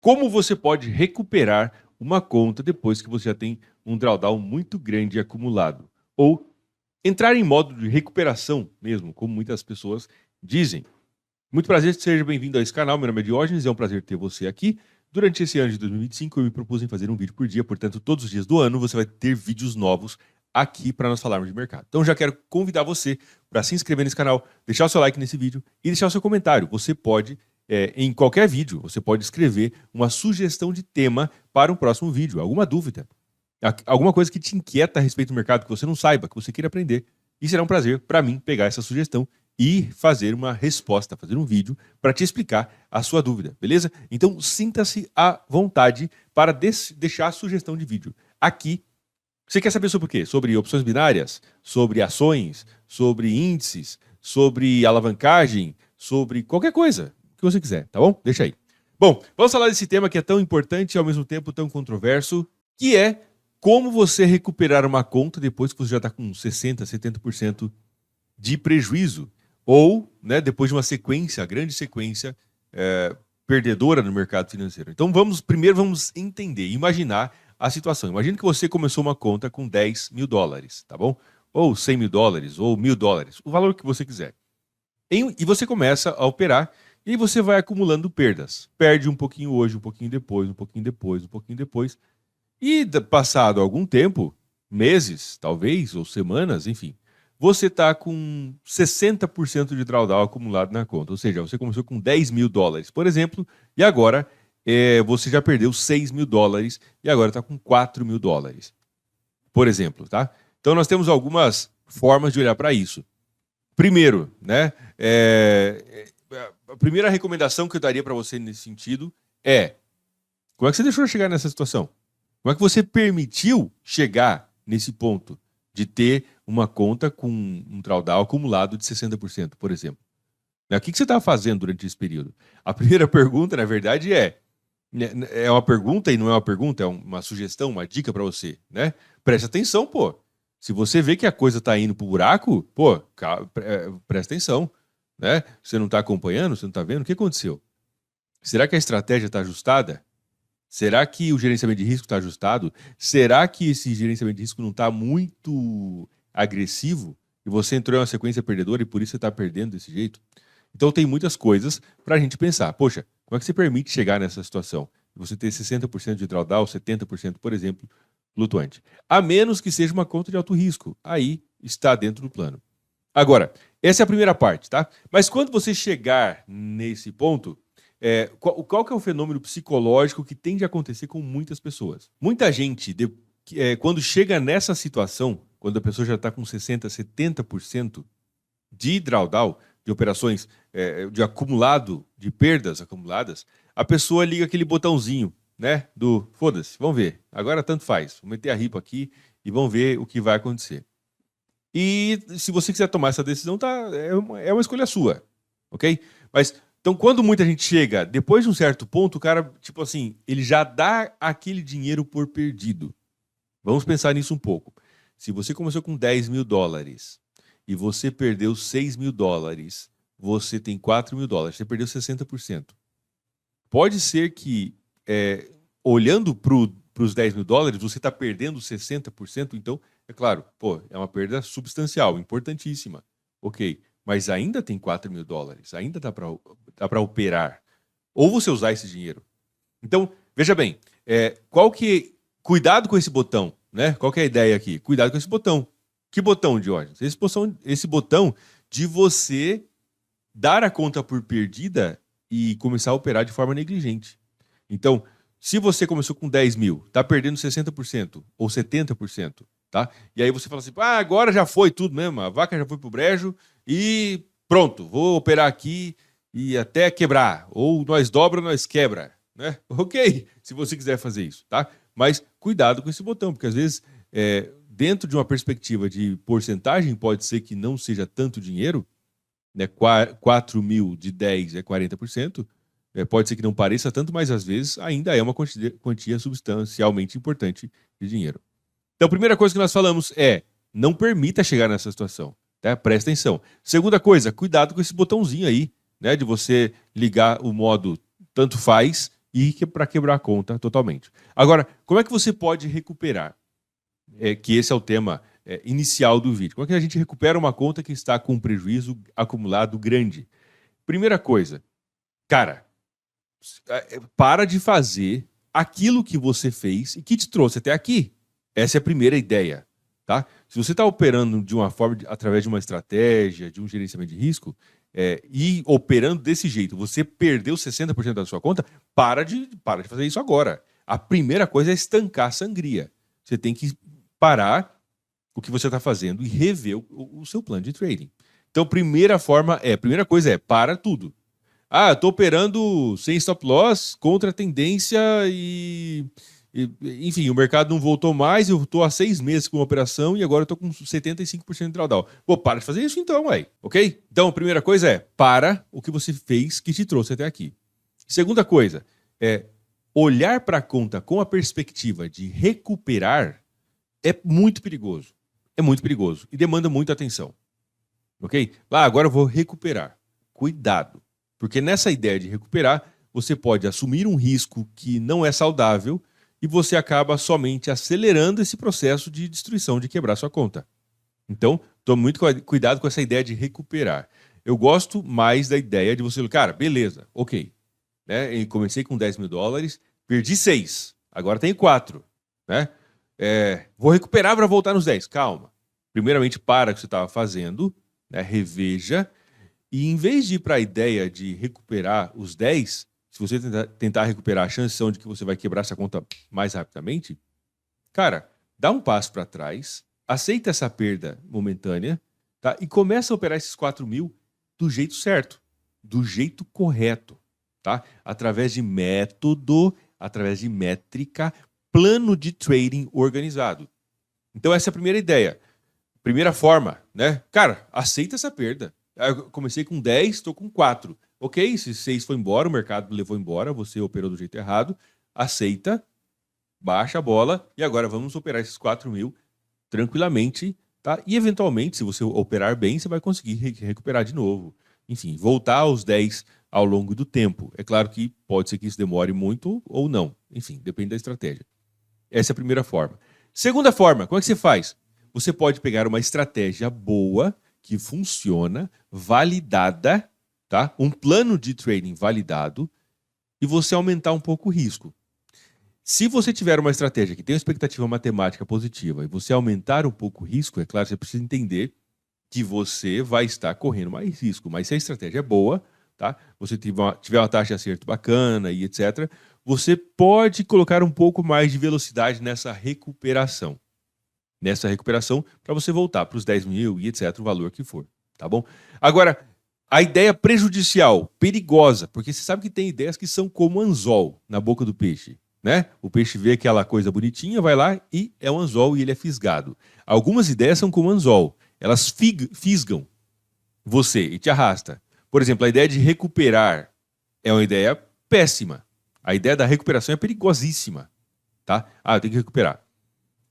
Como você pode recuperar uma conta depois que você já tem um drawdown muito grande acumulado? Ou entrar em modo de recuperação mesmo, como muitas pessoas dizem. Muito prazer, seja bem-vindo a esse canal. Meu nome é Diógenes e é um prazer ter você aqui. Durante esse ano de 2025, eu me propus em fazer um vídeo por dia, portanto, todos os dias do ano você vai ter vídeos novos aqui para nós falarmos de mercado. Então, já quero convidar você para se inscrever nesse canal, deixar o seu like nesse vídeo e deixar o seu comentário. Você pode, em qualquer vídeo, você pode escrever uma sugestão de tema para um próximo vídeo, alguma dúvida, alguma coisa que te inquieta a respeito do mercado, que você não saiba, que você queira aprender. E será um prazer para mim pegar essa sugestão e fazer uma resposta, fazer um vídeo para te explicar a sua dúvida, beleza? Então sinta-se à vontade para deixar a sugestão de vídeo. Aqui, você quer saber sobre o quê? Sobre opções binárias, sobre ações, sobre índices, sobre alavancagem, sobre qualquer coisa que você quiser, tá bom? Deixa aí. Bom, vamos falar desse tema que é tão importante e ao mesmo tempo tão controverso, que é como você recuperar uma conta depois que você já está com 60%, 70% de prejuízo. Ou, né, depois de uma sequência, grande sequência, perdedora no mercado financeiro. Então, primeiro vamos entender, imaginar a situação. Imagina que você começou uma conta com 10 mil dólares, tá bom? Ou 100 mil dólares, ou 1.000 dólares, o valor que você quiser. E você começa a operar, e aí você vai acumulando perdas. Perde um pouquinho hoje, um pouquinho depois, um pouquinho depois, um pouquinho depois. E passado algum tempo, meses, talvez, ou semanas, enfim, você está com 60% de drawdown acumulado na conta. Ou seja, você começou com 10 mil dólares, por exemplo, e agora você já perdeu 6 mil dólares e agora está com 4 mil dólares, por exemplo, tá? Então nós temos algumas formas de olhar para isso. Primeiro, né, a primeira recomendação que eu daria para você nesse sentido é: como é que você deixou de chegar nessa situação? Como é que você permitiu chegar nesse ponto de ter uma conta com um drawdown acumulado de 60%, por exemplo? O que você estava fazendo durante esse período? A primeira pergunta, na verdade, é uma pergunta e não é uma pergunta, é uma sugestão, uma dica para você, né? Preste atenção, pô. Se você vê que a coisa está indo pro buraco, pô, presta atenção, né? Você não está acompanhando, você não está vendo, o que aconteceu? Será que a estratégia está ajustada? Será que o gerenciamento de risco está ajustado? Será que esse gerenciamento de risco não está muito agressivo? E você entrou em uma sequência perdedora e por isso você está perdendo desse jeito? Então tem muitas coisas para a gente pensar. Poxa, como é que você permite chegar nessa situação? Você ter 60% de drawdown, 70%, por exemplo, flutuante. A menos que seja uma conta de alto risco. Aí está dentro do plano. Agora, essa é a primeira parte, tá? Mas quando você chegar nesse ponto, qual que é o fenômeno psicológico que tende a acontecer com muitas pessoas? Muita gente, quando chega nessa situação, quando a pessoa já está com 60%, 70% de drawdown, de operações, de acumulado, de perdas acumuladas, a pessoa liga aquele botãozinho, né, do foda-se, vamos ver, agora tanto faz, vou meter a ripa aqui e vamos ver o que vai acontecer. E se você quiser tomar essa decisão, é uma escolha sua, ok? Mas então, quando muita gente chega, depois de um certo ponto, o cara, tipo assim, ele já dá aquele dinheiro por perdido. Vamos pensar nisso um pouco. Se você começou com 10 mil dólares e você perdeu 6 mil dólares, você tem 4 mil dólares, você perdeu 60%. Pode ser que, olhando para os 10 mil dólares, você está perdendo 60%, então, é claro, pô, é uma perda substancial, importantíssima. Ok. Mas ainda tem 4 mil dólares, ainda dá para operar. Ou você usar esse dinheiro. Então, veja bem, cuidado com esse botão, né? Qual que é a ideia aqui? Cuidado com esse botão. Que botão, Diógenes? Esse botão de você dar a conta por perdida e começar a operar de forma negligente. Então, se você começou com 10 mil, está perdendo 60% ou 70%, tá? E aí você fala assim, agora já foi tudo mesmo, a vaca já foi pro brejo e pronto, vou operar aqui e até quebrar. Ou nós dobra, nós quebra, né? Ok, se você quiser fazer isso, tá? Mas cuidado com esse botão, porque às vezes, dentro de uma perspectiva de porcentagem, pode ser que não seja tanto dinheiro, né? 4 mil de 10 é 40%, pode ser que não pareça tanto, mas às vezes ainda é uma quantia substancialmente importante de dinheiro. Então, a primeira coisa que nós falamos é: não permita chegar nessa situação, tá? Presta atenção. Segunda coisa, cuidado com esse botãozinho aí, né, de você ligar o modo tanto faz e para quebrar a conta totalmente. Agora, como é que você pode recuperar? Que esse é o tema inicial do vídeo. Como é que a gente recupera uma conta que está com um prejuízo acumulado grande? Primeira coisa, cara, para de fazer aquilo que você fez e que te trouxe até aqui. Essa é a primeira ideia, tá? Se você está operando de uma forma, através de uma estratégia, de um gerenciamento de risco, e operando desse jeito, você perdeu 60% da sua conta, para de fazer isso agora. A primeira coisa é estancar a sangria. Você tem que parar o que você está fazendo e rever o seu plano de trading. Então, primeira coisa é para tudo. Eu estou operando sem stop loss, contra a tendência enfim, o mercado não voltou mais, eu estou há 6 meses com a operação e agora eu estou com 75% de drawdown. Pô, para de fazer isso então, ok? Então, a primeira coisa é, para o que você fez que te trouxe até aqui. Segunda coisa, olhar para a conta com a perspectiva de recuperar é muito perigoso. É muito perigoso e demanda muita atenção, ok? Agora eu vou recuperar. Cuidado, porque nessa ideia de recuperar, você pode assumir um risco que não é saudável e você acaba somente acelerando esse processo de destruição, de quebrar sua conta. Então, tome muito cuidado com essa ideia de recuperar. Eu gosto mais da ideia de você, cara, beleza, ok. Eu comecei com 10 mil dólares, perdi 6, agora tenho 4, né? Vou recuperar para voltar nos 10. Calma. Primeiramente, para o que você estava fazendo, né? Reveja. E em vez de ir para a ideia de recuperar os 10, se você tentar recuperar, a chance são de que você vai quebrar essa conta mais rapidamente, cara, dá um passo para trás, aceita essa perda momentânea, tá? E começa a operar esses 4 mil do jeito certo, do jeito correto, tá? Através de método, através de métrica, plano de trading organizado. Então essa é a primeira ideia. Primeira forma, né? Cara, aceita essa perda. Eu comecei com 10, estou com 4. Ok, se 6 foi embora, o mercado levou embora, você operou do jeito errado, aceita, baixa a bola e agora vamos operar esses 4 mil tranquilamente, tá? E eventualmente, se você operar bem, você vai conseguir recuperar de novo. Enfim, voltar aos 10 ao longo do tempo. É claro que pode ser que isso demore muito ou não. Enfim, depende da estratégia. Essa é a primeira forma. Segunda forma, como é que você faz? Você pode pegar uma estratégia boa, que funciona, validada, tá? Um plano de trading validado, e você aumentar um pouco o risco. Se você tiver uma estratégia que tem uma expectativa matemática positiva e você aumentar um pouco o risco, é claro, você precisa entender que você vai estar correndo mais risco. Mas se a estratégia é boa, tá? Você tiver uma taxa de acerto bacana e etc., você pode colocar um pouco mais de velocidade nessa recuperação. Para você voltar para os 10 mil e etc., o valor que for, tá bom? Agora, a ideia prejudicial, perigosa, porque você sabe que tem ideias que são como anzol na boca do peixe, né? O peixe vê aquela coisa bonitinha, vai lá e é um anzol e ele é fisgado. Algumas ideias são como anzol, elas fisgam você e te arrasta. Por exemplo, a ideia de recuperar é uma ideia péssima. A ideia da recuperação é perigosíssima, tá? Eu tenho que recuperar.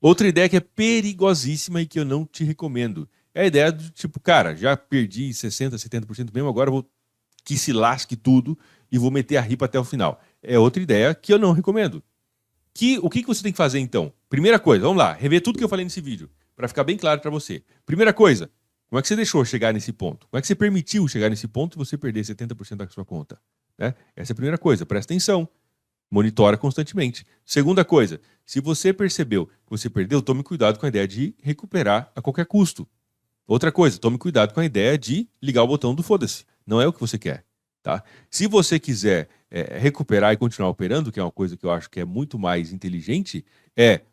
Outra ideia que é perigosíssima e que eu não te recomendo é a ideia do tipo, cara, já perdi 60%, 70% mesmo, agora eu vou que se lasque tudo e vou meter a ripa até o final. É outra ideia que eu não recomendo. O que você tem que fazer então? Primeira coisa, vamos lá, rever tudo que eu falei nesse vídeo, para ficar bem claro para você. Primeira coisa, como é que você deixou chegar nesse ponto? Como é que você permitiu chegar nesse ponto e você perder 70% da sua conta? Né? Essa é a primeira coisa, presta atenção. Monitora constantemente. Segunda coisa, se você percebeu que você perdeu, tome cuidado com a ideia de recuperar a qualquer custo. Outra coisa, tome cuidado com a ideia de ligar o botão do foda-se. Não é o que você quer, tá? Se você quiser recuperar e continuar operando, que é uma coisa que eu acho que é muito mais inteligente,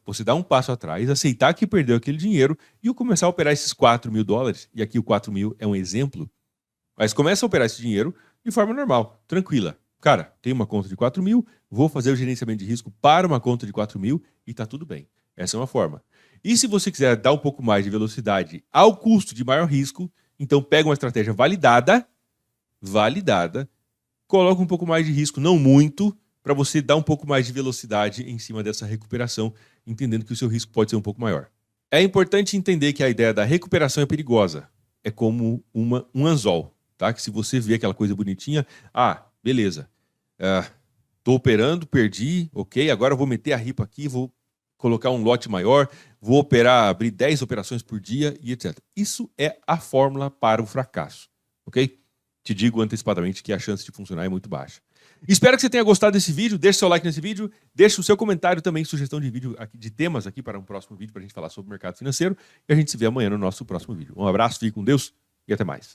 você dar um passo atrás, aceitar que perdeu aquele dinheiro e começar a operar esses 4 mil dólares, e aqui o 4 mil é um exemplo, mas começa a operar esse dinheiro de forma normal, tranquila. Cara, tem uma conta de 4 mil, vou fazer o gerenciamento de risco para uma conta de 4 mil e tá tudo bem. Essa é uma forma. E se você quiser dar um pouco mais de velocidade ao custo de maior risco, então pega uma estratégia validada, coloca um pouco mais de risco, não muito, para você dar um pouco mais de velocidade em cima dessa recuperação, entendendo que o seu risco pode ser um pouco maior. É importante entender que a ideia da recuperação é perigosa. É como um anzol, tá? Que se você vê aquela coisa bonitinha, beleza. Tô operando, perdi, ok, agora eu vou meter a ripa aqui, vou colocar um lote maior, vou operar, abrir 10 operações por dia e etc. Isso é a fórmula para o fracasso, ok? Te digo antecipadamente que a chance de funcionar é muito baixa. Espero que você tenha gostado desse vídeo, deixe seu like nesse vídeo, deixe o seu comentário também, sugestão de vídeo, de temas aqui para um próximo vídeo, para a gente falar sobre o mercado financeiro, e a gente se vê amanhã no nosso próximo vídeo. Um abraço, fique com Deus e até mais.